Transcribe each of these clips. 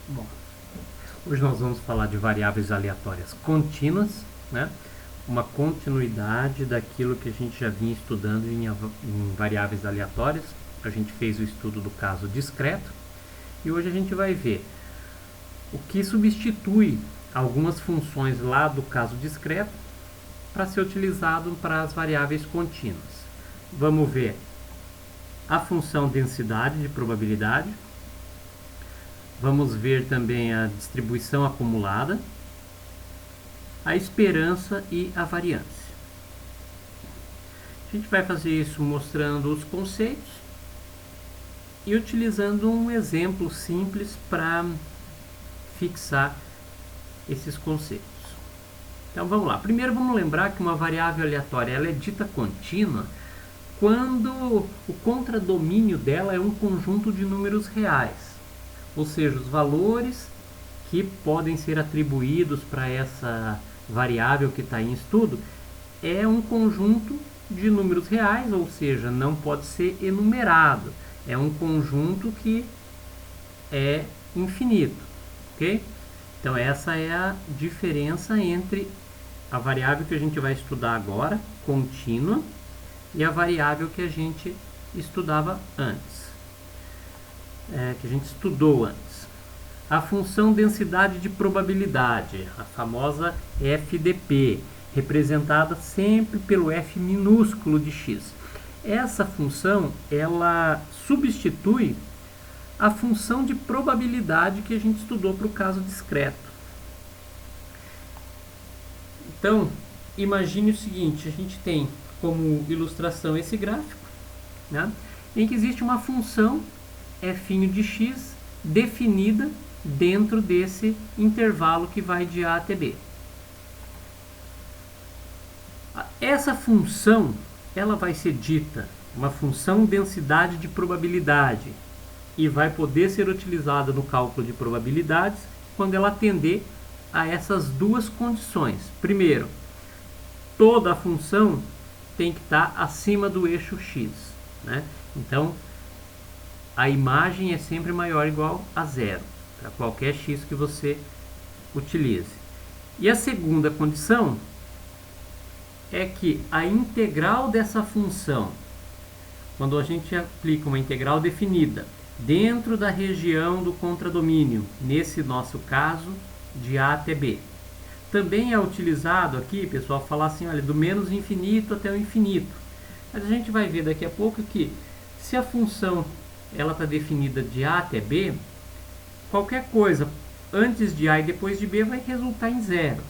Bom, hoje nós vamos falar de variáveis aleatórias contínuas, né? Uma continuidade daquilo que a gente já vinha estudando em variáveis aleatórias. A gente fez o estudo do caso discreto e hoje a gente vai ver o que substitui algumas funções lá do caso discreto para ser utilizado para as variáveis contínuas. Vamos ver a função densidade de probabilidade. Vamos ver também a distribuição acumulada, a esperança e a variância. A gente vai fazer isso mostrando os conceitos e utilizando um exemplo simples para fixar esses conceitos. Então vamos lá. Primeiro vamos lembrar que uma variável aleatória ela é dita contínua quando o contradomínio dela é um conjunto de números reais. Ou seja, os valores que podem ser atribuídos para essa variável que está em estudo é um conjunto de números reais, ou seja, não pode ser enumerado. É um conjunto que é infinito, ok? Então essa é a diferença entre a variável que a gente vai estudar agora, contínua, e a variável que a gente estudava antes, que a gente estudou antes. A função densidade de probabilidade, a famosa FDP, representada sempre pelo F minúsculo de x. Essa função, ela substitui a função de probabilidade que a gente estudou para o caso discreto. Então, imagine o seguinte, a gente tem como ilustração esse gráfico, né, em que existe uma função f de x definida dentro desse intervalo que vai de A até B. Essa função ela vai ser dita uma função densidade de probabilidade e vai poder ser utilizada no cálculo de probabilidades quando ela atender a essas duas condições. Primeiro, toda a função tem que estar acima do eixo x, né? Então, a imagem é sempre maior ou igual a zero, para qualquer x que você utilize. E a segunda condição é que a integral dessa função, quando a gente aplica uma integral definida dentro da região do contradomínio, nesse nosso caso, de A até B, também é utilizado aqui, pessoal, falar assim, olha, do menos infinito até o infinito. Mas a gente vai ver daqui a pouco que se a função ela está definida de A até B, qualquer coisa antes de A e depois de B vai resultar em zero.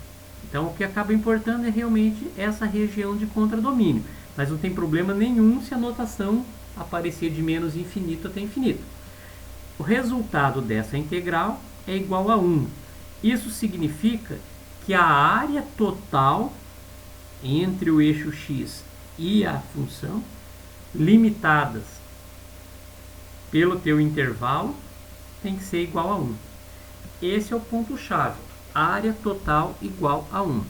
Então o que acaba importando é realmente essa região de contradomínio. Mas não tem problema nenhum se a notação aparecer de menos infinito até infinito. O resultado dessa integral é igual a 1. Isso significa que a área total entre o eixo x e a função, limitadas pelo teu intervalo, tem que ser igual a 1. Esse é o ponto-chave. Área total igual a 1.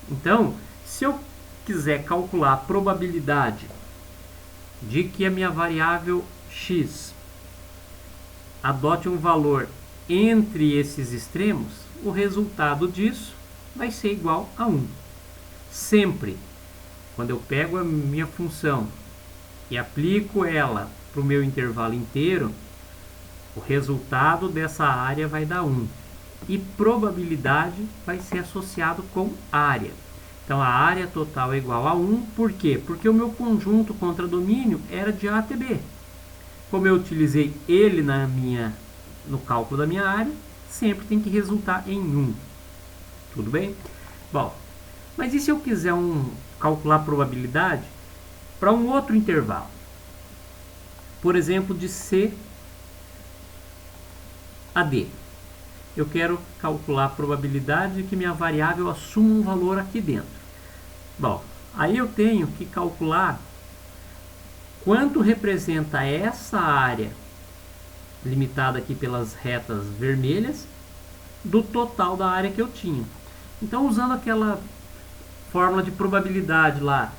Então, se eu quiser calcular a probabilidade de que a minha variável x adote um valor entre esses extremos, o resultado disso vai ser igual a 1. Sempre, quando eu pego a minha função e aplico ela para o meu intervalo inteiro, o resultado dessa área vai dar 1. E probabilidade vai ser associado com área. Então a área total é igual a 1. Por quê? Porque o meu conjunto contradomínio era de A até B. Como eu utilizei ele no cálculo da minha área, sempre tem que resultar em 1. Tudo bem? Bom, mas e se eu quiser calcular a probabilidade para um outro intervalo? Por exemplo, de C a D. Eu quero calcular a probabilidade de que minha variável assuma um valor aqui dentro. Bom, aí eu tenho que calcular quanto representa essa área, limitada aqui pelas retas vermelhas, do total da área que eu tinha. Então, usando aquela fórmula de probabilidade lá,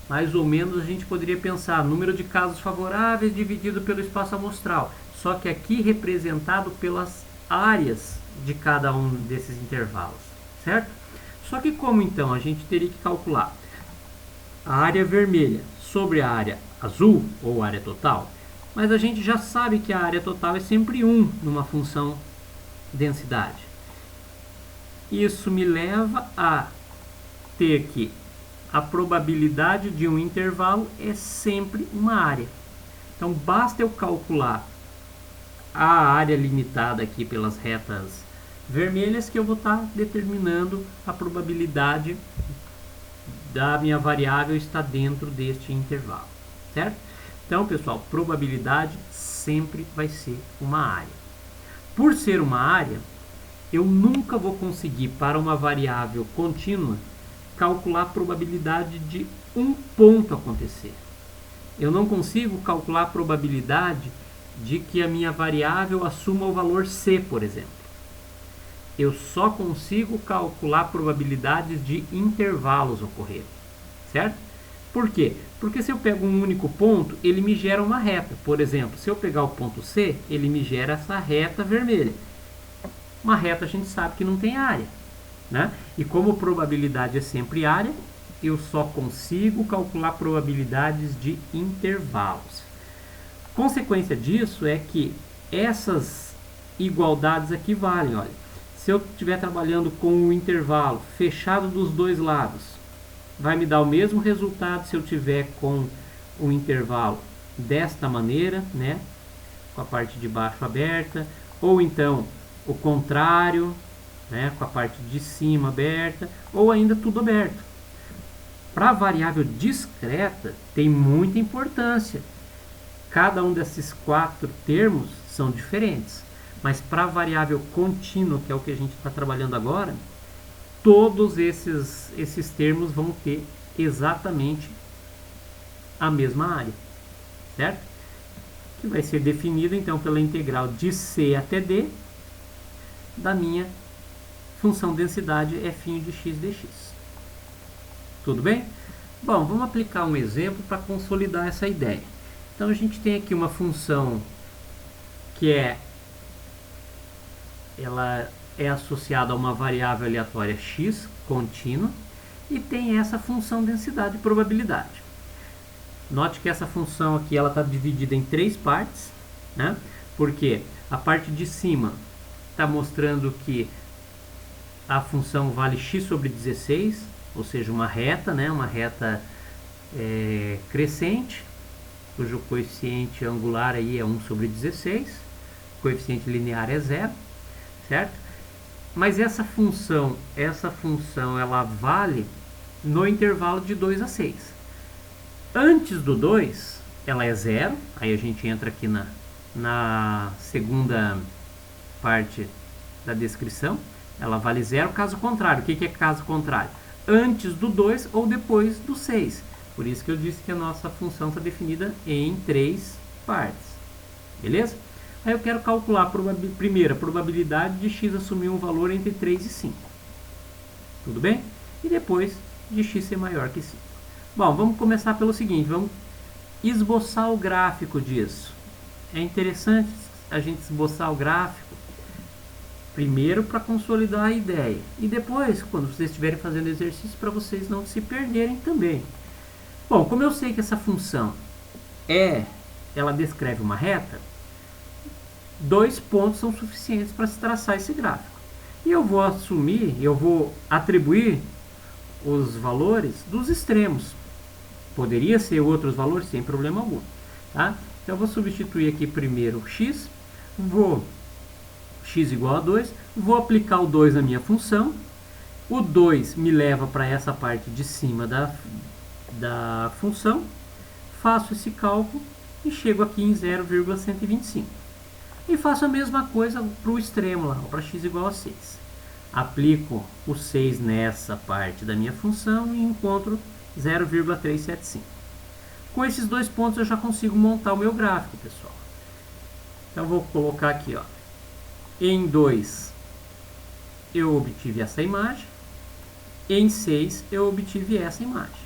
mais ou menos a gente poderia pensar número de casos favoráveis dividido pelo espaço amostral, só que aqui representado pelas áreas de cada um desses intervalos, certo? Só que como então a gente teria que calcular a área vermelha sobre a área azul, ou área total, mas a gente já sabe que a área total é sempre 1 numa função densidade. Isso me leva a ter que a probabilidade de um intervalo é sempre uma área. Então basta eu calcular a área limitada aqui pelas retas vermelhas que eu vou estar determinando a probabilidade da minha variável estar dentro deste intervalo, certo? Então, pessoal, probabilidade sempre vai ser uma área. Por ser uma área, eu nunca vou conseguir, para uma variável contínua, calcular a probabilidade de um ponto acontecer. Eu não consigo calcular a probabilidade de que a minha variável assuma o valor C, por exemplo. Eu só consigo calcular probabilidades de intervalos ocorrerem, certo? Por quê? Porque se eu pego um único ponto, ele me gera uma reta. Por exemplo, se eu pegar o ponto C, ele me gera essa reta vermelha. Uma reta a gente sabe que não tem área, né? E como probabilidade é sempre área, eu só consigo calcular probabilidades de intervalos. Consequência disso é que essas igualdades aqui valem, olha. Se eu estiver trabalhando com um intervalo fechado dos dois lados, vai me dar o mesmo resultado se eu tiver com o intervalo desta maneira, né? Com a parte de baixo aberta, ou então o contrário, né? Com a parte de cima aberta, ou ainda tudo aberto. Para a variável discreta, tem muita importância. Cada um desses 4 termos são diferentes. Mas para a variável contínua, que é o que a gente está trabalhando agora, todos esses termos vão ter exatamente a mesma área, certo? Que vai ser definida então pela integral de C até D da minha função densidade f' de x dx. Tudo bem? Bom, vamos aplicar um exemplo para consolidar essa ideia. Então a gente tem aqui uma função que ela é associada a uma variável aleatória x contínua e tem essa função densidade e probabilidade. Note que essa função aqui ela está dividida em 3 partes, né? Porque a parte de cima está mostrando que a função vale x sobre 16, ou seja, uma reta, né? Uma reta crescente, cujo coeficiente angular aí é 1 sobre 16, o coeficiente linear é 0. Certo? Mas essa função ela vale no intervalo de 2 a 6. Antes do 2, ela é 0. Aí a gente entra aqui na segunda parte da descrição. Ela vale 0 caso contrário. O que é caso contrário? Antes do 2 ou depois do 6. Por isso que eu disse que a nossa função está definida em 3 partes. Beleza? Aí eu quero calcular primeiro a probabilidade de x assumir um valor entre 3 e 5. Tudo bem? E depois de x ser maior que 5. Bom, vamos começar pelo seguinte, vamos esboçar o gráfico disso. É interessante a gente esboçar o gráfico primeiro para consolidar a ideia. E depois, quando vocês estiverem fazendo exercício, para vocês não se perderem também. Bom, como eu sei que essa função ela descreve uma reta, 2 pontos são suficientes para se traçar esse gráfico. E eu vou atribuir os valores dos extremos. Poderia ser outros valores sem problema algum. Tá? Então eu vou substituir aqui primeiro x, x igual a 2, vou aplicar o 2 na minha função. O 2 me leva para essa parte de cima da função. Faço esse cálculo e chego aqui em 0,125. E faço a mesma coisa para o extremo lá, para x igual a 6. Aplico o 6 nessa parte da minha função e encontro 0,375. Com esses 2 pontos eu já consigo montar o meu gráfico, pessoal. Então vou colocar aqui, ó. Em 2 eu obtive essa imagem. Em 6 eu obtive essa imagem.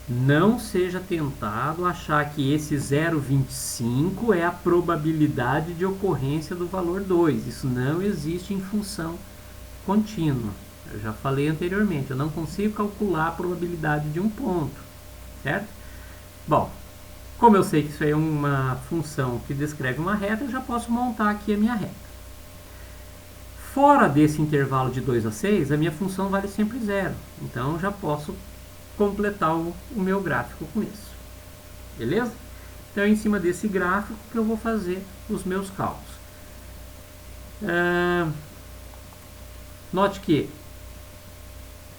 Não seja tentado achar que esse 0,25 é a probabilidade de ocorrência do valor 2. Isso não existe em função contínua. Eu já falei anteriormente, eu não consigo calcular a probabilidade de um ponto, certo? Bom, como eu sei que isso é uma função que descreve uma reta, eu já posso montar aqui a minha reta. Fora desse intervalo de 2 a 6, a minha função vale sempre 0. Então, eu já posso completar o meu gráfico com isso. Beleza? Então, é em cima desse gráfico que eu vou fazer os meus cálculos. Note que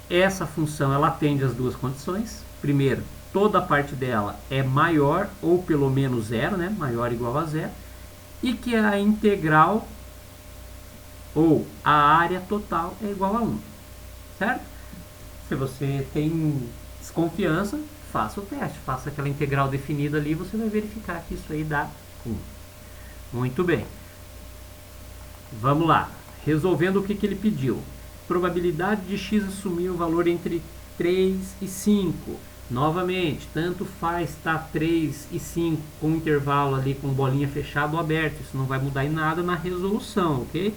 essa função ela atende às duas condições. Primeiro, toda a parte dela é maior ou pelo menos zero, né? Maior ou igual a zero. E que a integral ou a área total é igual a 1. Certo? Se você tem desconfiança, faça o teste. Faça aquela integral definida ali, você vai verificar que isso aí dá 1. Muito bem. Vamos lá. Resolvendo o que ele pediu. Probabilidade de x assumir o valor entre 3 e 5. Novamente, tanto faz estar 3 e 5 com intervalo ali com bolinha fechada ou aberta. Isso não vai mudar em nada na resolução, ok?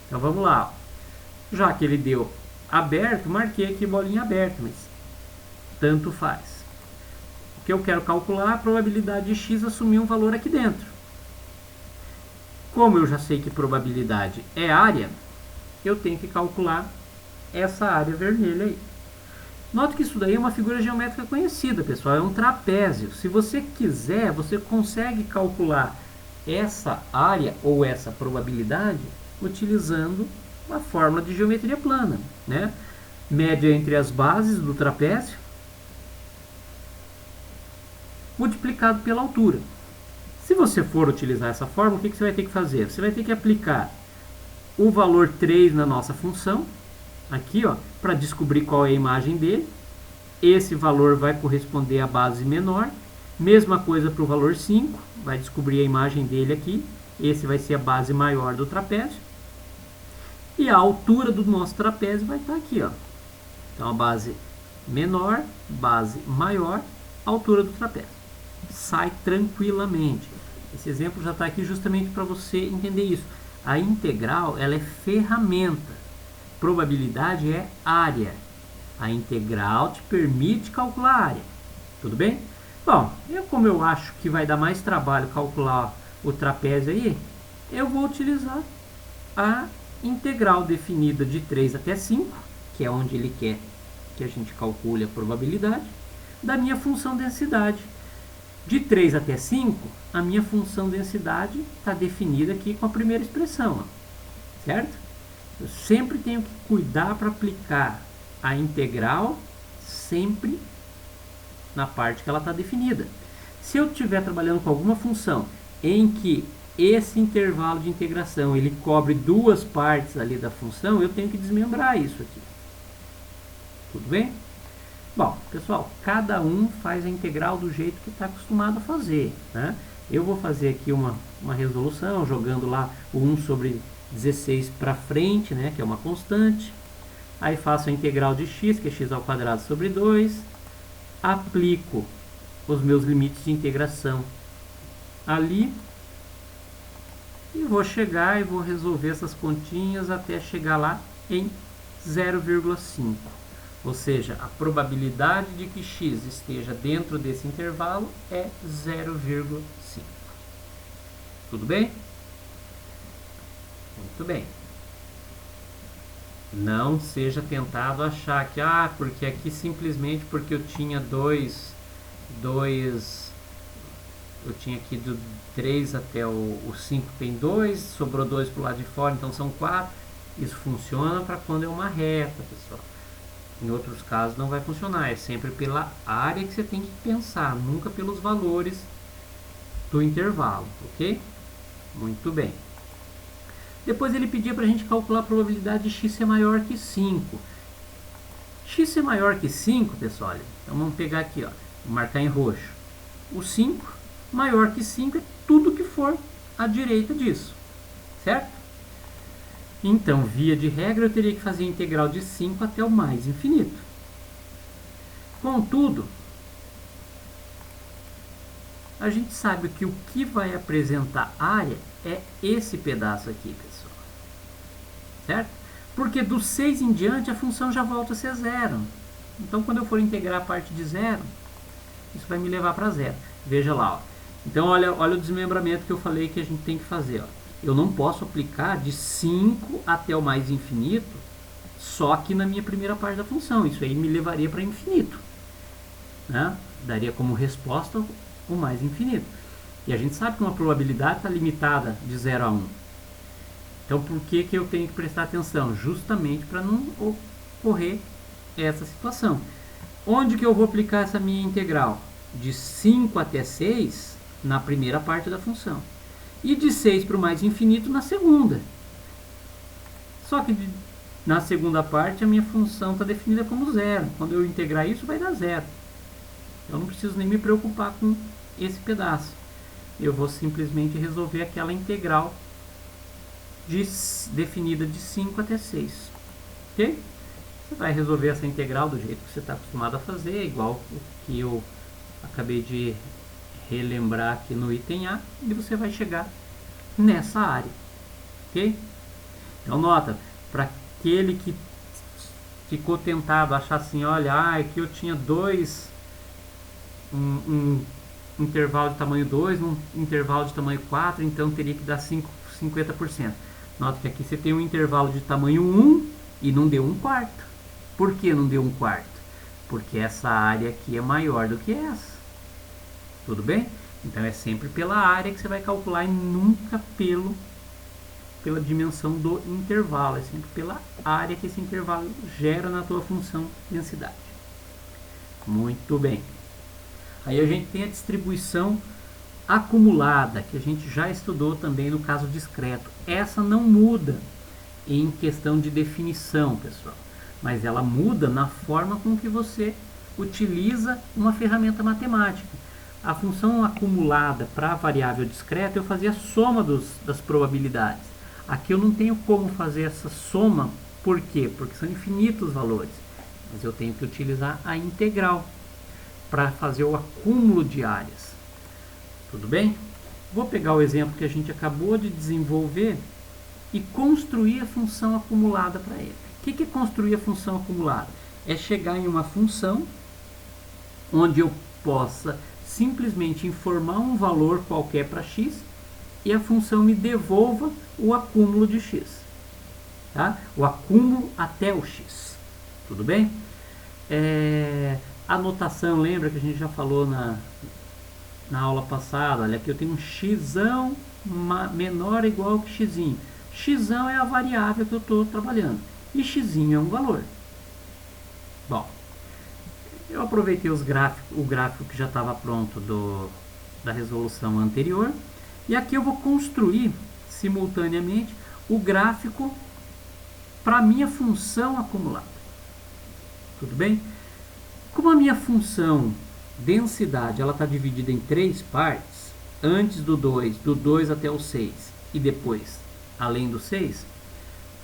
Então vamos lá. Já que ele deu aberto, marquei aqui bolinha aberta, mas tanto faz. O que eu quero calcular é a probabilidade de x assumir um valor aqui dentro. Como eu já sei que probabilidade é área, eu tenho que calcular essa área vermelha aí. Note que isso daí é uma figura geométrica conhecida, pessoal. É um trapézio. Se você quiser, você consegue calcular essa área ou essa probabilidade utilizando a fórmula de geometria plana, né? Média entre as bases do trapézio multiplicado pela altura. Se você for utilizar essa fórmula, o que você vai ter que fazer? Você vai ter que aplicar o valor 3 na nossa função, aqui, ó, para descobrir qual é a imagem dele. Esse valor vai corresponder à base menor. Mesma coisa para o valor 5, vai descobrir a imagem dele aqui. Esse vai ser a base maior do trapézio. E a altura do nosso trapézio vai estar aqui, ó. Então, a base menor, base maior, altura do trapézio. Sai tranquilamente. Esse exemplo já está aqui justamente para você entender isso. A integral, ela é ferramenta. Probabilidade é área. A integral te permite calcular a área. Tudo bem? Bom, como eu acho que vai dar mais trabalho calcular o trapézio aí, eu vou utilizar a integral definida de 3 até 5, que é onde ele quer que a gente calcule a probabilidade, da minha função densidade. De 3 até 5, a minha função densidade está definida aqui com a primeira expressão, ó, certo? Eu sempre tenho que cuidar para aplicar a integral sempre na parte que ela está definida. Se eu estiver trabalhando com alguma função em que esse intervalo de integração ele cobre duas partes ali da função, eu tenho que desmembrar isso aqui. Tudo bem? Bom, pessoal, cada um faz a integral do jeito que está acostumado a fazer, né? Eu vou fazer aqui uma resolução, jogando lá o 1 sobre 16 para frente, né, que é uma constante. Aí faço a integral de x, que é x ao quadrado sobre 2. Aplico os meus limites de integração ali. E vou chegar e vou resolver essas continhas até chegar lá em 0,5. Ou seja, a probabilidade de que x esteja dentro desse intervalo é 0,5. Tudo bem? Muito bem. Não seja tentado achar que, porque aqui simplesmente porque eu tinha eu tinha aqui do 3 até o 5 tem 2, sobrou 2 para o lado de fora, então são 4. Isso funciona para quando é uma reta, pessoal. Em outros casos não vai funcionar, é sempre pela área que você tem que pensar, nunca pelos valores do intervalo, ok? Muito bem. Depois ele pedia para a gente calcular a probabilidade de x ser maior que 5. X ser maior que 5, pessoal, então vamos pegar aqui, ó, vou marcar em roxo. O 5 maior que 5 é tudo que for à direita disso, certo? Então, via de regra, eu teria que fazer a integral de 5 até o mais infinito. Contudo, a gente sabe que o que vai apresentar área é esse pedaço aqui, pessoal. Certo? Porque do 6 em diante a função já volta a ser zero. Então, quando eu for integrar a parte de zero, isso vai me levar para zero. Veja lá, ó. Então, olha o desmembramento que eu falei que a gente tem que fazer. Ó. Eu não posso aplicar de 5 até o mais infinito só aqui na minha primeira parte da função. Isso aí me levaria para infinito. Né? Daria como resposta o mais infinito. E a gente sabe que uma probabilidade está limitada de 0 a 1. Então, por que eu tenho que prestar atenção? Justamente para não ocorrer essa situação. Onde que eu vou aplicar essa minha integral? De 5 até 6 na primeira parte da função. E de 6 para o mais infinito na segunda. Só que na segunda parte a minha função está definida como zero. Quando eu integrar isso vai dar zero. Eu não preciso nem me preocupar com esse pedaço. Eu vou simplesmente resolver aquela integral definida de 5 até 6. Ok? Você vai resolver essa integral do jeito que você está acostumado a fazer, igual o que eu acabei de relembrar aqui no item A, e você vai chegar nessa área. Ok? Então nota, para aquele que ficou tentado achar assim, olha, aqui eu tinha um intervalo de tamanho 2, um intervalo de tamanho 4, então teria que dar 50%. Nota que aqui você tem um intervalo de tamanho 1 e não deu 1/4. Por que não deu 1/4? Porque essa área aqui é maior do que essa. Tudo bem? Então é sempre pela área que você vai calcular e nunca pela dimensão do intervalo. É sempre pela área que esse intervalo gera na tua função densidade. Muito bem. Aí a gente tem a distribuição acumulada, que a gente já estudou também no caso discreto. Essa não muda em questão de definição, pessoal, mas ela muda na forma com que você utiliza uma ferramenta matemática. A função acumulada para a variável discreta, eu fazia a soma das probabilidades. Aqui eu não tenho como fazer essa soma, por quê? Porque são infinitos valores, mas eu tenho que utilizar a integral para fazer o acúmulo de áreas. Tudo bem? Vou pegar o exemplo que a gente acabou de desenvolver e construir a função acumulada para ele. O que é construir a função acumulada? É chegar em uma função onde eu possa simplesmente informar um valor qualquer para x e a função me devolva o acúmulo de x. Tá? O acúmulo até o x. Tudo bem? A notação, lembra que a gente já falou na aula passada? Olha, aqui eu tenho um x menor ou igual que x. X é a variável que eu estou trabalhando e x é um valor. Bom, eu aproveitei o gráfico que já estava pronto da resolução anterior e aqui eu vou construir simultaneamente o gráfico para a minha função acumulada. Tudo bem? Como a minha função densidade ela está dividida em 3 partes, antes do 2 até o 6 e depois além do 6,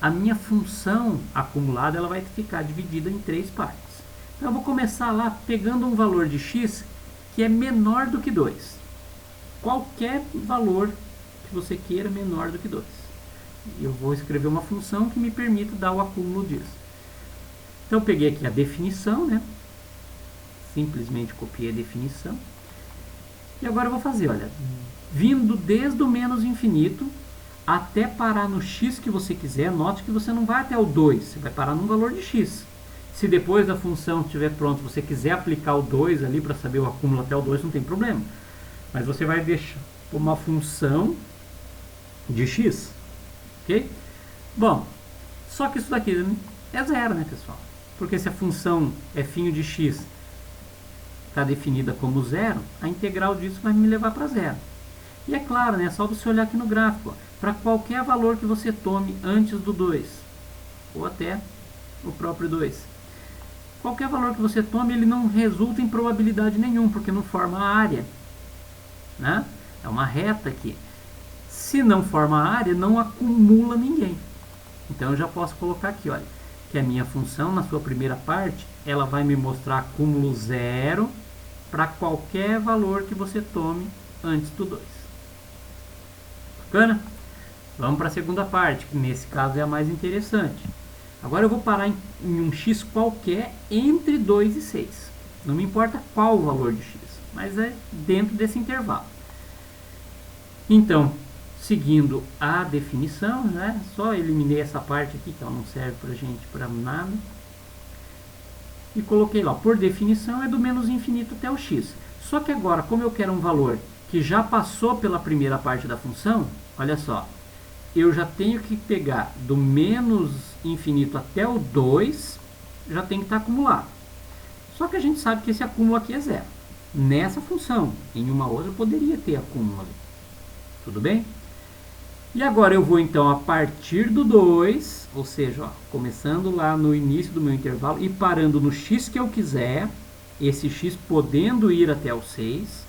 a minha função acumulada ela vai ficar dividida em 3 partes. Então eu vou começar lá pegando um valor de x que é menor do que 2. Qualquer valor que você queira menor do que 2. Eu vou escrever uma função que me permita dar o acúmulo disso. Então eu peguei aqui a definição, né? Simplesmente copiei a definição. E agora eu vou fazer, olha, vindo desde o menos infinito até parar no x que você quiser. Note que você não vai até o 2, você vai parar num valor de x. Se depois da função estiver pronto, você quiser aplicar o 2 ali para saber o acúmulo até o 2, não tem problema. Mas você vai deixar uma função de x, ok? Bom, só que isso daqui é zero, né, pessoal? Porque se a função f de x está definida como zero, a integral disso vai me levar para zero. E é claro, né, é só você olhar aqui no gráfico, para qualquer valor que você tome antes do 2, ou até o próprio 2. Qualquer valor que você tome, ele não resulta em probabilidade nenhuma, porque não forma a área. Né? É uma reta aqui. Se não forma a área, não acumula ninguém. Então eu já posso colocar aqui, olha, que a minha função, na sua primeira parte, ela vai me mostrar acúmulo zero para qualquer valor que você tome antes do 2. Bacana? Vamos para a segunda parte, que nesse caso é a mais interessante. Agora eu vou parar em um x qualquer entre 2 e 6. Não me importa qual o valor de x, mas é dentro desse intervalo. Então, seguindo a definição, né, só eliminei essa parte aqui, que ela não serve para gente para nada. E coloquei lá, por definição é do menos infinito até o x. Só que agora, como eu quero um valor que já passou pela primeira parte da função, olha só, eu já tenho que pegar do menos infinito até o 2, já tem que estar acumulado. Só que a gente sabe que esse acúmulo aqui é zero. Nessa função, em uma outra, eu poderia ter acúmulo ali. Tudo bem? E agora eu vou então a partir do 2, ou seja, ó, começando lá no início do meu intervalo e parando no x que eu quiser, esse x podendo ir até o 6,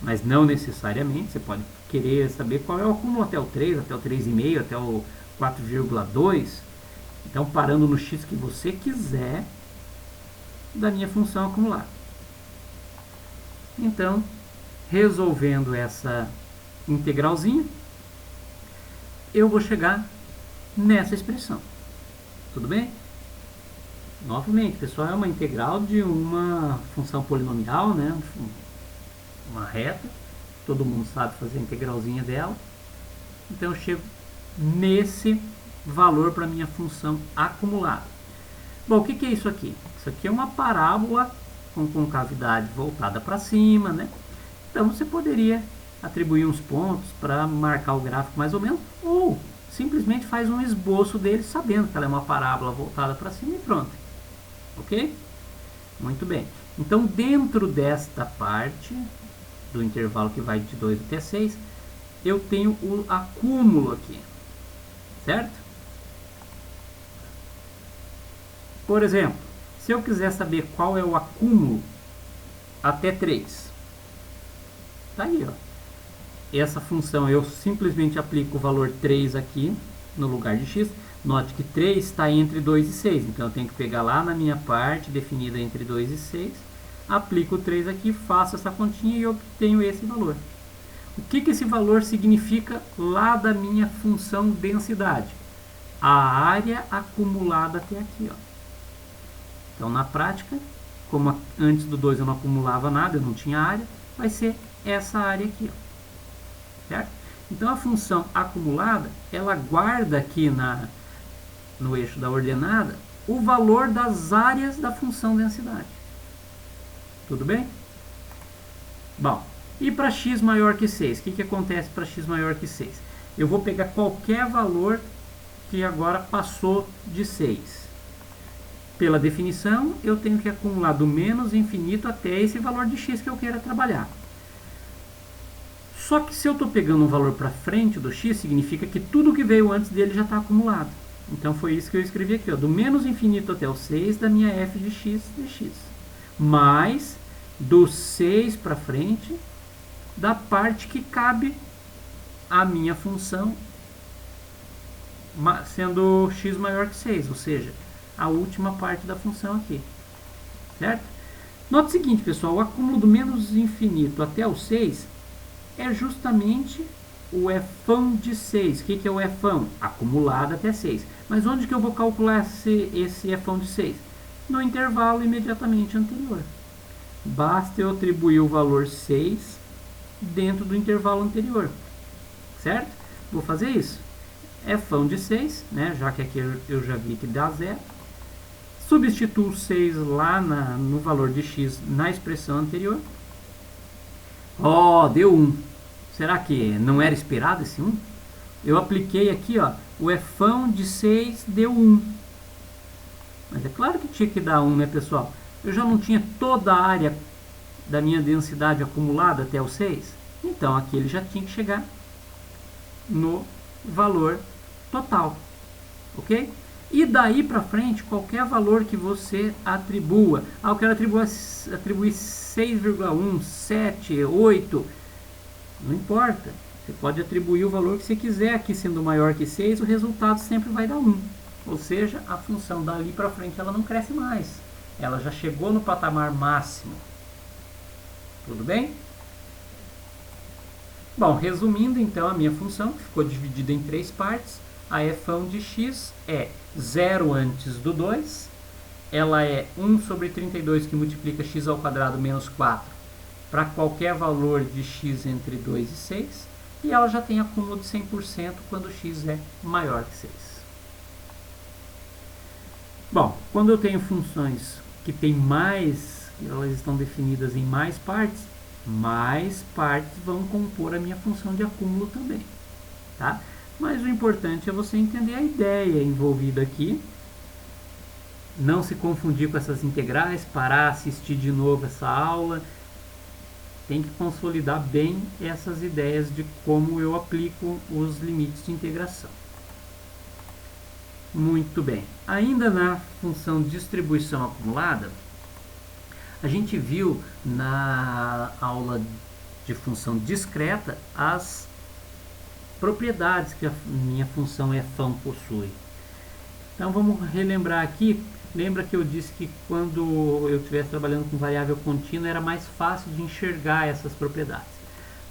mas não necessariamente, você pode querer saber qual é o acúmulo até o 3, até o 3,5, até o 4,2. Então, parando no x que você quiser da minha função acumulada. Então, resolvendo essa integralzinha, eu vou chegar nessa expressão. Tudo bem? Novamente, pessoal, é uma integral de uma função polinomial, né? Uma reta. Todo mundo sabe fazer a integralzinha dela. Então, eu chego nesse valor para minha função acumulada. Bom, o que é isso aqui? Isso aqui é uma parábola com concavidade voltada para cima, né? Então, você poderia atribuir uns pontos para marcar o gráfico mais ou menos, ou simplesmente faz um esboço dele sabendo que ela é uma parábola voltada para cima e pronto. Ok? Muito bem. Então, dentro desta parte do intervalo que vai de 2 até 6, eu tenho o acúmulo aqui. Certo? Por exemplo, se eu quiser saber qual é o acúmulo até 3, tá aí, ó. Essa função eu simplesmente aplico o valor 3 aqui no lugar de x. Note que 3 está entre 2 e 6, então eu tenho que pegar lá na minha parte definida entre 2 e 6, aplico o 3 aqui, faço essa continha e obtenho esse valor. O que esse valor significa lá da minha função densidade? A área acumulada até aqui, ó. Então, na prática, como antes do 2 eu não acumulava nada, eu não tinha área, vai ser essa área aqui, ó. Certo? Então, a função acumulada, ela guarda aqui no eixo da ordenada o valor das áreas da função densidade. Tudo bem? Bom, e para x maior que 6? O que acontece para x maior que 6? Eu vou pegar qualquer valor que agora passou de 6. Pela definição, eu tenho que acumular do menos infinito até esse valor de x que eu queira trabalhar. Só que se eu estou pegando um valor para frente do x, significa que tudo que veio antes dele já está acumulado. Então foi isso que eu escrevi aqui, ó, do menos infinito até o 6 da minha f de x dx. Mais do 6 para frente da parte que cabe a minha função, sendo x maior que 6, ou seja, a última parte da função aqui. Certo? Note o seguinte, pessoal, o acúmulo do menos infinito até o 6 é justamente o fão de 6. O que é o fão? Acumulado até 6. Mas onde que eu vou calcular esse fão de 6? No intervalo imediatamente anterior. Basta eu atribuir o valor 6 dentro do intervalo anterior. Certo? Vou fazer isso. Fão de 6, né? Já que aqui eu já vi que dá 0. Substituo 6 lá no valor de x na expressão anterior. Ó, deu 1. Será que não era esperado esse 1? Eu apliquei aqui, ó, o fão de 6 deu 1. Mas é claro que tinha que dar 1, né, pessoal? Eu já não tinha toda a área da minha densidade acumulada até o 6. Então, aqui ele já tinha que chegar no valor total. Ok? E daí para frente, qualquer valor que você atribua. Ah, eu quero atribuir 6,1, 7, 8. Não importa. Você pode atribuir o valor que você quiser. Aqui sendo maior que 6, o resultado sempre vai dar 1. Ou seja, a função dali para frente ela não cresce mais. Ela já chegou no patamar máximo. Tudo bem? Bom, resumindo então a minha função, que ficou dividida em 3 partes, a f de x é 0 antes do 2, ela é 1 sobre 32 que multiplica x ao quadrado menos 4 para qualquer valor de x entre 2 e 6, e ela já tem acúmulo de 100% quando x é maior que 6. Bom, quando eu tenho funções que tem mais, elas estão definidas em mais partes vão compor a minha função de acúmulo também, tá? Mas o importante é você entender a ideia envolvida aqui, não se confundir com essas integrais, parar, assistir de novo essa aula, tem que consolidar bem essas ideias de como eu aplico os limites de integração. Muito bem. Ainda na função distribuição acumulada, a gente viu na aula de função discreta as propriedades que a minha função f possui. Então vamos relembrar aqui. Lembra que eu disse que quando eu estivesse trabalhando com variável contínua era mais fácil de enxergar essas propriedades.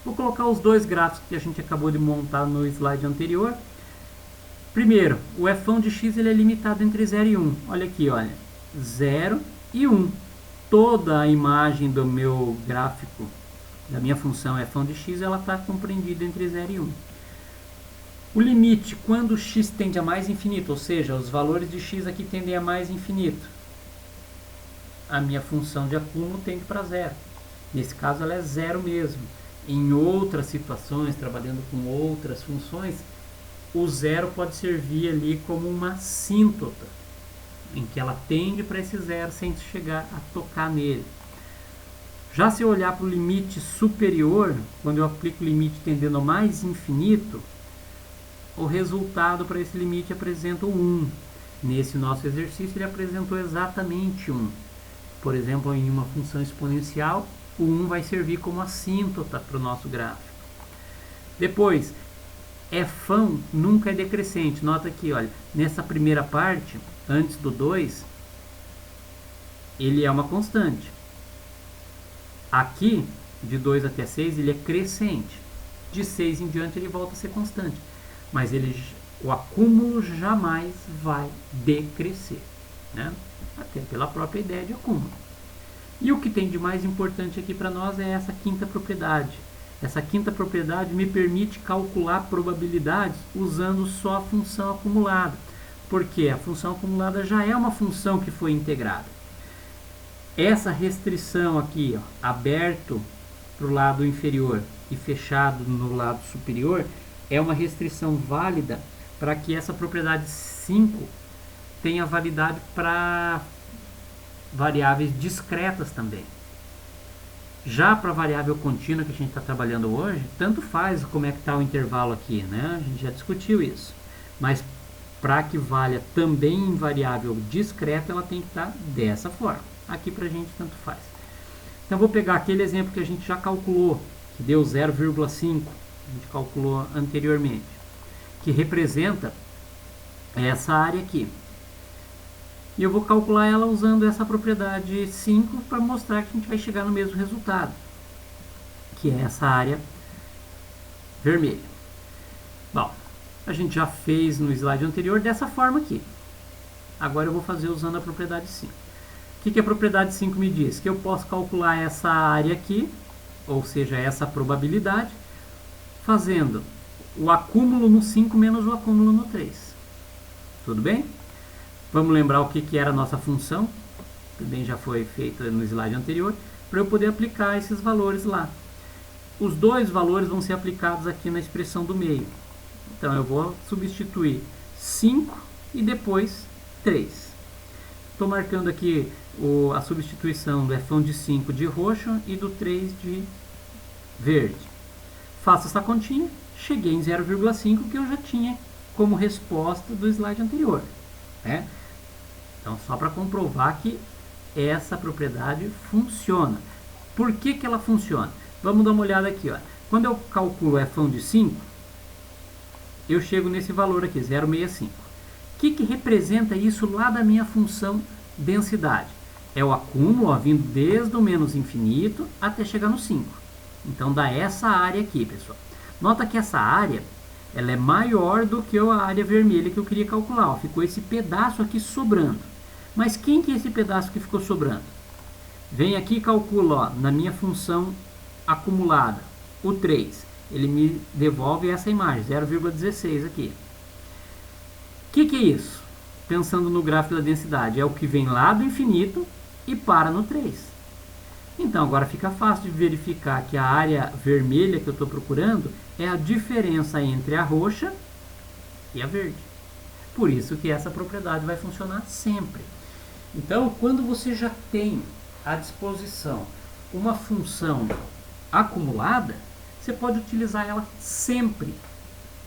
Vou colocar os dois gráficos que a gente acabou de montar no slide anterior. Primeiro, o f de x ele é limitado entre 0 e 1. Olha aqui, olha, 0 e 1. Toda a imagem do meu gráfico, da minha função f de x, ela está compreendida entre 0 e 1. O limite, quando x tende a mais infinito, ou seja, os valores de x aqui tendem a mais infinito, a minha função de acúmulo tende para 0. Nesse caso, ela é 0 mesmo. Em outras situações, trabalhando com outras funções, o 0 pode servir ali como uma assíntota, em que ela tende para esse 0 sem chegar a tocar nele. Já se eu olhar para o limite superior, quando eu aplico o limite tendendo a mais infinito, o resultado para esse limite apresenta o 1. Nesse nosso exercício ele apresentou exatamente 1. Por exemplo, em uma função exponencial, o 1 vai servir como assíntota para o nosso gráfico. Depois, f nunca é decrescente. Nota aqui, olha, nessa primeira parte, antes do 2, ele é uma constante. Aqui, de 2 até 6, ele é crescente. De 6 em diante, ele volta a ser constante. Mas o acúmulo jamais vai decrescer, né? Até pela própria ideia de acúmulo. E o que tem de mais importante aqui para nós é essa quinta propriedade. Essa quinta propriedade me permite calcular probabilidades usando só a função acumulada. Porque a função acumulada já é uma função que foi integrada. Essa restrição aqui, ó, aberto para o lado inferior e fechado no lado superior, é uma restrição válida para que essa propriedade 5 tenha validade para variáveis discretas também. Já para a variável contínua que a gente está trabalhando hoje, tanto faz como é que está o intervalo aqui, né? A gente já discutiu isso. Mas para que valha também em variável discreta, ela tem que estar dessa forma. Aqui para a gente tanto faz. Então vou pegar aquele exemplo que a gente já calculou, que deu 0,5, a gente calculou anteriormente, que representa essa área aqui. E eu vou calcular ela usando essa propriedade 5 para mostrar que a gente vai chegar no mesmo resultado, que é essa área vermelha. Bom, a gente já fez no slide anterior dessa forma aqui. Agora eu vou fazer usando a propriedade 5. O que a propriedade 5 me diz? Que eu posso calcular essa área aqui, ou seja, essa probabilidade, fazendo o acúmulo no 5 menos o acúmulo no 3. Tudo bem? Vamos lembrar o que era a nossa função, também já foi feito no slide anterior, para eu poder aplicar esses valores lá. Os dois valores vão ser aplicados aqui na expressão do meio. Então eu vou substituir 5 e depois 3. Estou marcando aqui a substituição do f de 5 de roxo e do 3 de verde. Faço essa continha, cheguei em 0,5 que eu já tinha como resposta do slide anterior, né? Então, só para comprovar que essa propriedade funciona. Por que ela funciona? Vamos dar uma olhada aqui, ó. Quando eu calculo f de 5, eu chego nesse valor aqui, 0,65. O que representa isso lá da minha função densidade? É o acúmulo, ó, vindo desde o menos infinito até chegar no 5. Então, dá essa área aqui, pessoal. Nota que essa área ela é maior do que a área vermelha que eu queria calcular. Ó. Ficou esse pedaço aqui sobrando. Mas quem que é esse pedaço que ficou sobrando? Vem aqui e calcula, ó, na minha função acumulada, o 3. Ele me devolve essa imagem, 0,16 aqui. O que é isso? Pensando no gráfico da densidade, é o que vem lá do infinito e para no 3. Então, agora fica fácil de verificar que a área vermelha que eu estou procurando é a diferença entre a roxa e a verde. Por isso que essa propriedade vai funcionar sempre. Então, quando você já tem à disposição uma função acumulada, você pode utilizar ela sempre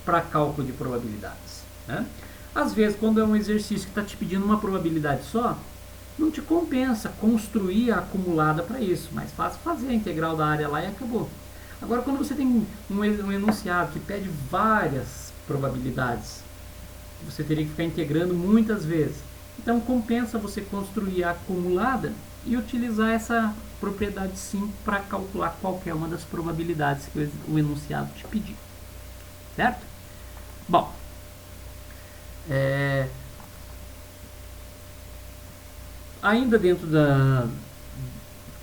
para cálculo de probabilidades, né? Às vezes, quando é um exercício que está te pedindo uma probabilidade só, não te compensa construir a acumulada para isso. Mais fácil fazer a integral da área lá e acabou. Agora, quando você tem um enunciado que pede várias probabilidades, você teria que ficar integrando muitas vezes. Então, compensa você construir a acumulada e utilizar essa propriedade sim para calcular qualquer uma das probabilidades que o enunciado te pedir. Certo? Bom, ainda dentro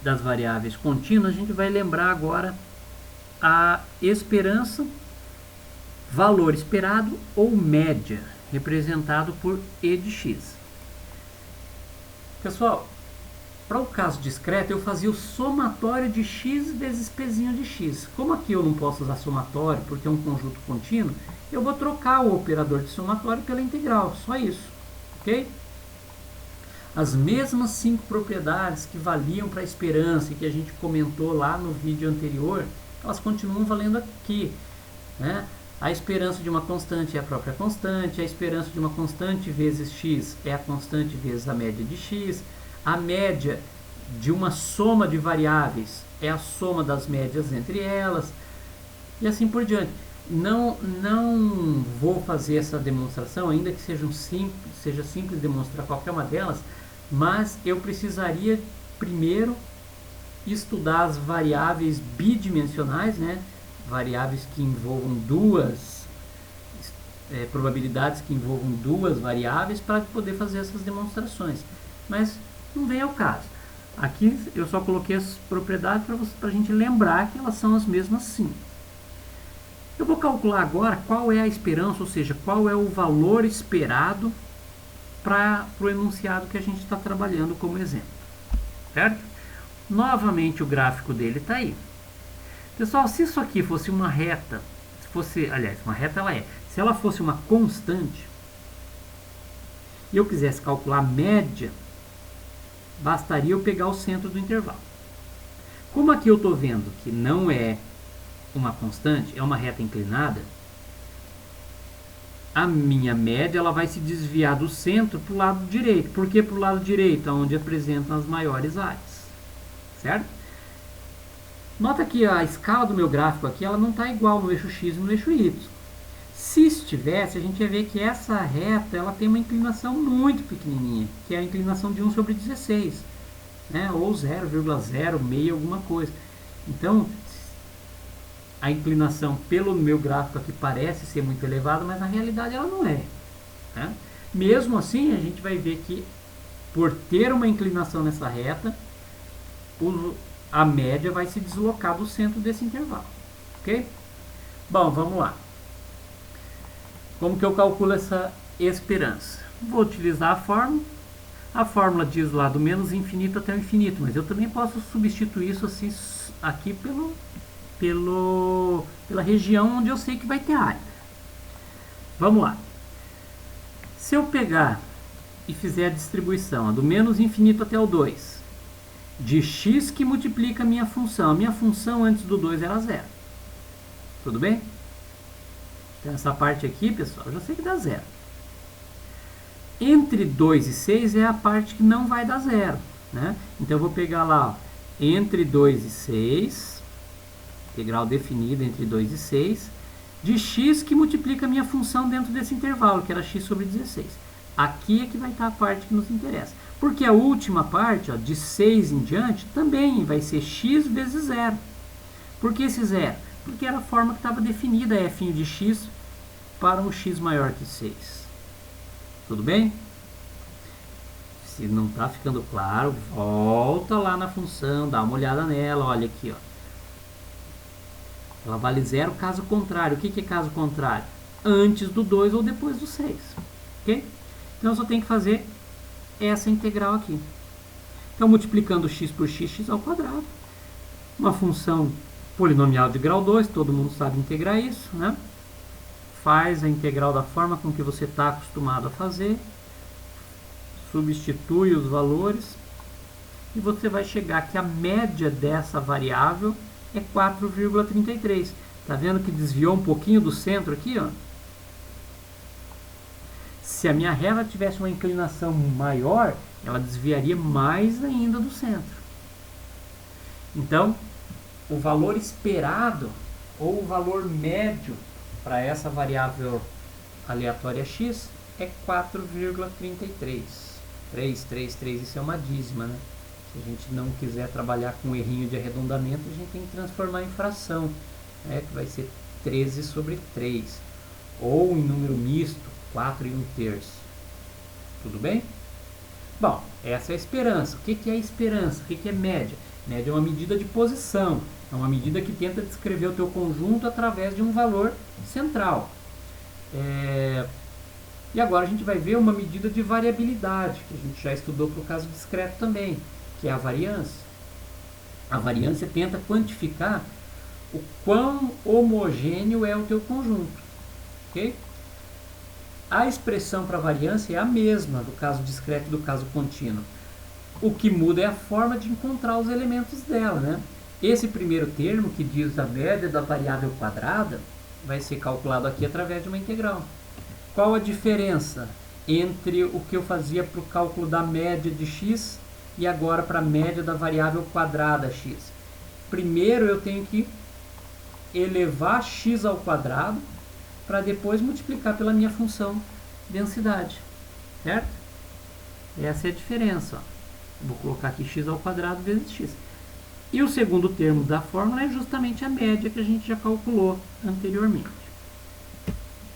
das variáveis contínuas, a gente vai lembrar agora a esperança, valor esperado ou média, representado por E de x. Pessoal, para o caso discreto, eu fazia o somatório de x vezes pzinho de x. Como aqui eu não posso usar somatório porque é um conjunto contínuo, eu vou trocar o operador de somatório pela integral, só isso, ok? As mesmas 5 propriedades que valiam para a esperança e que a gente comentou lá no vídeo anterior, elas continuam valendo aqui, né? A esperança de uma constante é a própria constante, a esperança de uma constante vezes x é a constante vezes a média de x, a média de uma soma de variáveis é a soma das médias entre elas, e assim por diante. Não vou fazer essa demonstração, ainda que seja simples demonstrar qualquer uma delas, mas eu precisaria primeiro estudar as variáveis bidimensionais, né? Variáveis que envolvam probabilidades que envolvam duas variáveis para poder fazer essas demonstrações. Mas não vem ao caso. Aqui eu só coloquei as propriedades para a gente lembrar que elas são as mesmas sim. Eu vou calcular agora qual é a esperança, ou seja, qual é o valor esperado para o enunciado que a gente está trabalhando como exemplo. Certo? Novamente o gráfico dele está aí. Pessoal, se isso aqui fosse uma reta, uma reta ela é, se ela fosse uma constante, e eu quisesse calcular a média, bastaria eu pegar o centro do intervalo. Como aqui eu estou vendo que não é uma constante, é uma reta inclinada, a minha média ela vai se desviar do centro para o lado direito. Por que para o lado direito? Onde apresentam as maiores áreas. Certo? Nota que a escala do meu gráfico aqui ela não está igual no eixo x e no eixo y. Se estivesse, a gente ia ver que essa reta ela tem uma inclinação muito pequenininha, que é a inclinação de 1 sobre 16, né? Ou 0,06 alguma coisa. Então, a inclinação pelo meu gráfico aqui parece ser muito elevada, mas na realidade ela não é, né? Mesmo assim, a gente vai ver que por ter uma inclinação nessa reta, a média vai se deslocar do centro desse intervalo, ok? Bom, vamos lá. Como que eu calculo essa esperança? Vou utilizar a fórmula. A fórmula diz lá do menos infinito até o infinito, mas eu também posso substituir isso assim, aqui pela região onde eu sei que vai ter área. Vamos lá. Se eu pegar e fizer a distribuição do menos infinito até o 2, de x que multiplica a minha função antes do 2 era 0. Tudo bem? Então, essa parte aqui, pessoal, eu já sei que dá 0. Entre 2 e 6 é a parte que não vai dar 0, né? Então, eu vou pegar lá, ó, entre 2 e 6, integral definida entre 2 e 6, de x que multiplica a minha função dentro desse intervalo, que era x sobre 16. Aqui é que vai estar a parte que nos interessa. Porque a última parte, ó, de 6 em diante, também vai ser x vezes 0. Por que esse 0? porque era a forma que estava definida, f de x para um x maior que 6. Tudo bem? Se não está ficando claro, volta lá na função, dá uma olhada nela, olha aqui, ó. Ela vale zero caso contrário. O que é caso contrário? Antes do 2 ou depois do 6. Ok? Então eu só tenho que fazer essa integral aqui. Então multiplicando x por x ao quadrado. Uma função polinomial de grau 2, todo mundo sabe integrar isso, né? Faz a integral da forma com que você está acostumado a fazer. Substitui os valores. E você vai chegar que a média dessa variável é 4,33. Tá vendo que desviou um pouquinho do centro aqui, ó? Se a minha reta tivesse uma inclinação maior, ela desviaria mais ainda do centro. Então, o valor esperado, ou o valor médio para essa variável aleatória x, é 4,33. 3, isso é uma dízima, né? Se a gente não quiser trabalhar com um errinho de arredondamento, a gente tem que transformar em fração, né? Que vai ser 13 sobre 3. Ou em número misto, 4 e 1/3. Tudo bem? Bom, essa é a esperança. O que é esperança? O que é média? Média é uma medida de posição. É uma medida que tenta descrever o teu conjunto através de um valor central. E agora a gente vai ver uma medida de variabilidade, que a gente já estudou para o caso discreto também, que é a variância. A variância tenta quantificar o quão homogêneo é o teu conjunto. Ok? A expressão para variância é a mesma do caso discreto e do caso contínuo. O que muda é a forma de encontrar os elementos dela, né? Esse primeiro termo, que diz a média da variável quadrada, vai ser calculado aqui através de uma integral. Qual a diferença entre o que eu fazia para o cálculo da média de x e agora para a média da variável quadrada x? Primeiro eu tenho que elevar x ao quadrado para depois multiplicar pela minha função densidade, certo? Essa é a diferença, ó. Vou colocar aqui x ao quadrado vezes x. E o segundo termo da fórmula é justamente a média que a gente já calculou anteriormente.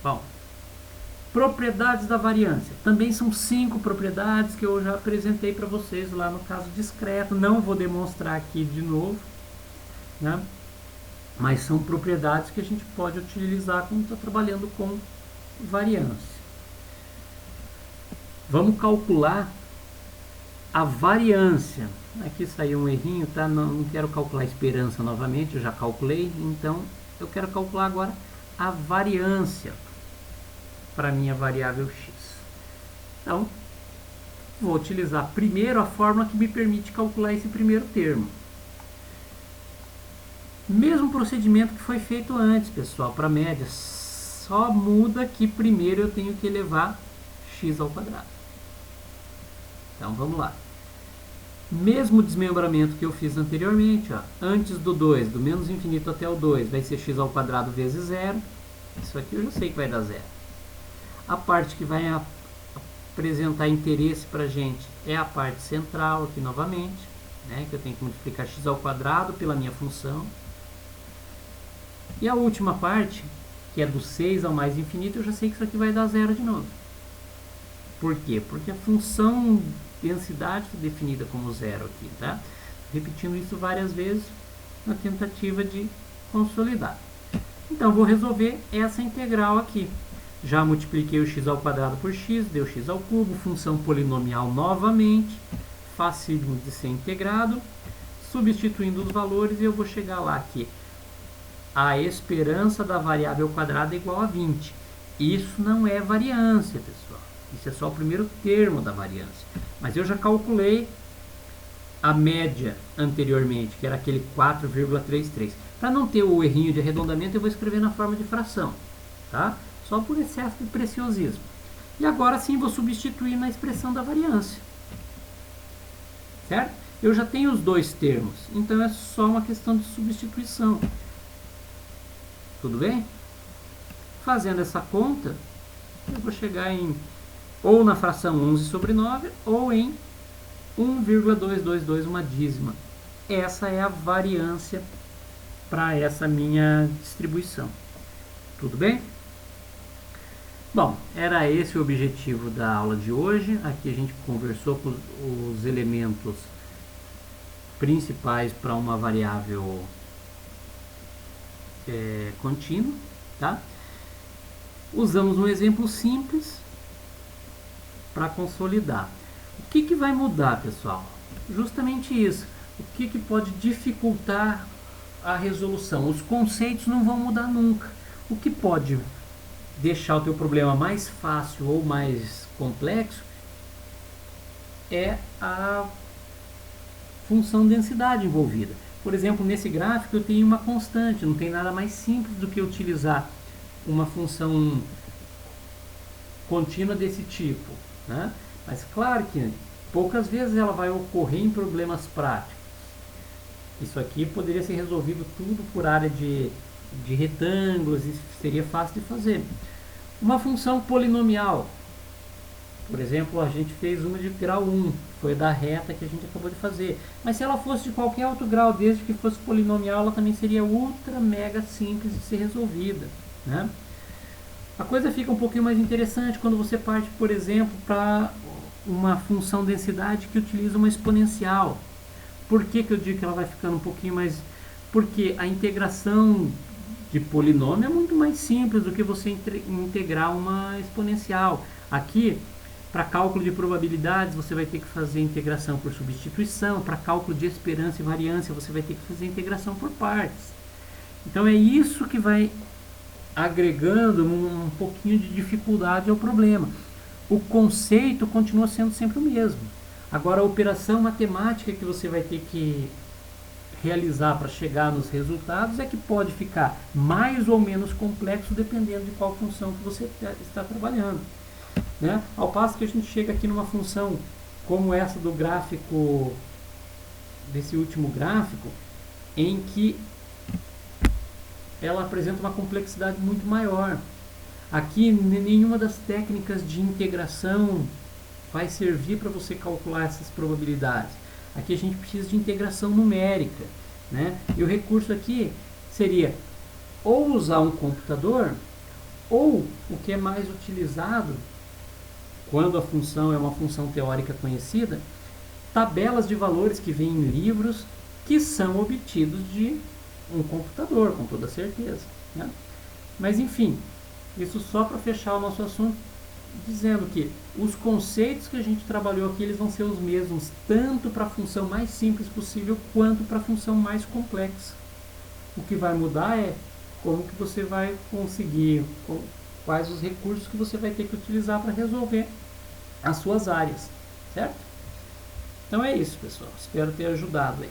Bom, propriedades da variância. Também são 5 propriedades que eu já apresentei para vocês lá no caso discreto. Não vou demonstrar aqui de novo, né? Mas são propriedades que a gente pode utilizar quando está trabalhando com variância. Vamos calcular a variância. Aqui saiu um errinho, tá? Não quero calcular a esperança novamente, eu já calculei. Então, eu quero calcular agora a variância para a minha variável x. Então, vou utilizar primeiro a fórmula que me permite calcular esse primeiro termo. Mesmo procedimento que foi feito antes, pessoal, para média. Só muda que primeiro eu tenho que elevar x ao quadrado. Então, vamos lá. Mesmo desmembramento que eu fiz anteriormente, ó, antes do 2, do menos infinito até o 2, vai ser x ao quadrado vezes 0. Isso aqui eu já sei que vai dar 0. A parte que vai apresentar interesse para a gente é a parte central aqui novamente, né, que eu tenho que multiplicar x ao quadrado pela minha função. E a última parte, que é do 6 ao mais infinito, eu já sei que isso aqui vai dar 0 de novo. Por quê? Porque a função densidade está definida como 0 aqui, tá? Repetindo isso várias vezes na tentativa de consolidar. Então, vou resolver essa integral aqui. Já multipliquei o x ao quadrado por x, deu x ao cubo, função polinomial novamente, facílimo de ser integrado. Substituindo os valores, eu vou chegar lá que a esperança da variável quadrada é igual a 20. Isso não é variância, pessoal. Isso é só o primeiro termo da variância. Mas eu já calculei a média anteriormente, que era aquele 4,33. Para não ter o errinho de arredondamento, eu vou escrever na forma de fração, tá? Só por excesso de preciosismo. E agora sim vou substituir na expressão da variância. Certo? Eu já tenho os dois termos, então é só uma questão de substituição. Tudo bem? Fazendo essa conta, eu vou chegar em ou na fração 11 sobre 9 ou em 1,222, uma dízima. Essa é a variância para essa minha distribuição. Tudo bem? Bom, era esse o objetivo da aula de hoje. Aqui a gente conversou com os elementos principais para uma variável contínua, tá? Usamos um exemplo simples para consolidar. O que vai mudar, pessoal? Justamente isso. O que pode dificultar a resolução? Os conceitos não vão mudar nunca. O que pode deixar o teu problema mais fácil ou mais complexo é a função densidade envolvida. Por exemplo, nesse gráfico eu tenho uma constante, não tem nada mais simples do que utilizar uma função contínua desse tipo, né? Mas claro que poucas vezes ela vai ocorrer em problemas práticos. Isso aqui poderia ser resolvido tudo por área de retângulos e seria fácil de fazer. Uma função polinomial, por exemplo, a gente fez uma de grau 1, foi da reta que a gente acabou de fazer. Mas se ela fosse de qualquer outro grau, desde que fosse polinomial, ela também seria ultra mega simples de ser resolvida, né? A coisa fica um pouquinho mais interessante quando você parte, por exemplo, para uma função densidade que utiliza uma exponencial. Por que eu digo que ela vai ficando um pouquinho mais... Porque a integração de polinômio é muito mais simples do que você integrar uma exponencial. Aqui, para cálculo de probabilidades, você vai ter que fazer integração por substituição. Para cálculo de esperança e variância, você vai ter que fazer integração por partes. Então é isso que vai agregando um pouquinho de dificuldade ao problema. O conceito continua sendo sempre o mesmo. Agora, a operação matemática que você vai ter que realizar para chegar nos resultados é que pode ficar mais ou menos complexo dependendo de qual função que você está trabalhando, né? Ao passo que a gente chega aqui numa função como essa do gráfico, desse último gráfico, em que ela apresenta uma complexidade muito maior. Aqui, nenhuma das técnicas de integração vai servir para você calcular essas probabilidades. Aqui a gente precisa de integração numérica, né? E o recurso aqui seria ou usar um computador, ou o que é mais utilizado quando a função é uma função teórica conhecida, tabelas de valores que vêm em livros que são obtidos de um computador, com toda certeza, né? Mas enfim, isso só para fechar o nosso assunto, dizendo que os conceitos que a gente trabalhou aqui, eles vão ser os mesmos, tanto para a função mais simples possível, quanto para a função mais complexa. O que vai mudar é como que você vai conseguir, quais os recursos que você vai ter que utilizar para resolver as suas áreas, certo? Então é isso, pessoal. Espero ter ajudado aí.